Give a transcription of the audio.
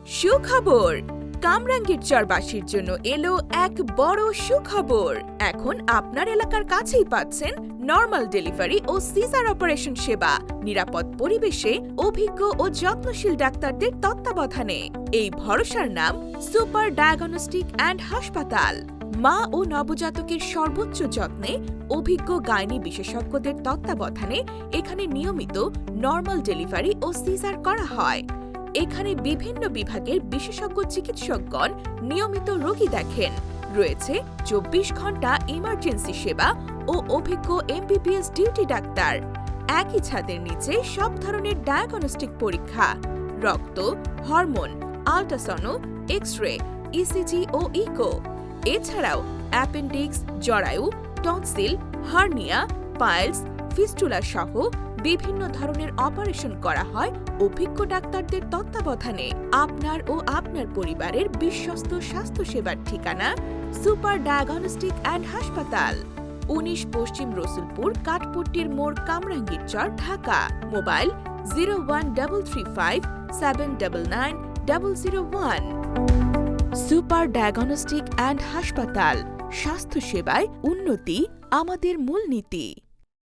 সুখবর! কামরাঙ্গীরচরবাসীর জন্য এলো এক বড় সুখবর। এখন আপনার এলাকার কাছেই পাচ্ছেন নরমাল ডেলিভারি ও সিজার অপারেশন সেবা নিরাপদ পরিবেশে অভিজ্ঞ ও যত্নশীল ডাক্তারদের তত্ত্বাবধানে। এই ভরসার নাম সুপার ডায়াগনস্টিক অ্যান্ড হাসপাতাল। মা ও নবজাতকের সর্বোচ্চ যত্নে অভিজ্ঞ গাইনি বিশেষজ্ঞদের তত্ত্বাবধানে এখানে নিয়মিত নরমাল ডেলিভারি ও সিজার করা হয়। এখানে বিভিন্ন বিভাগের বিশেষজ্ঞ চিকিৎসকগণ নিয়মিত রোগী দেখেন। রয়েছে ২৪ ঘন্টা ইমার্জেন্সি সেবা ও অভিজ্ঞ এমবিবিএস ডিউটি ডাক্তার। একই ছাদের নিচে সব ধরনের ডায়াগনস্টিক পরীক্ষা, রক্ত, হরমোন, আল্ট্রাসনো, এক্স-রে, ইসিজি ও ইকো। এছাড়াও অ্যাপেন্ডিক্স, জরায়ু, টনসিল, হার্নিয়া, পাইলস, ফিস্টুলা সহ বিভিন্ন ধরনের অপারেশন করা হয় অভিজ্ঞ ডাক্তারদের তত্ত্বাবধানে। আপনার ও আপনার পরিবারের বিশ্বস্ত স্বাস্থ্যসেবার ঠিকানা সুপার ডায়াগনস্টিক অ্যান্ড হাসপাতাল, ১৯ পশ্চিম রসুলপুর, কাঠপট্টির মোড়, Kamrangirchar, Dhaka. Mobile 01357999001। Super diagnostic and হাসপাতাল, স্বাস্থ্যসেবায় উন্নতি আমাদের মূলনীতি।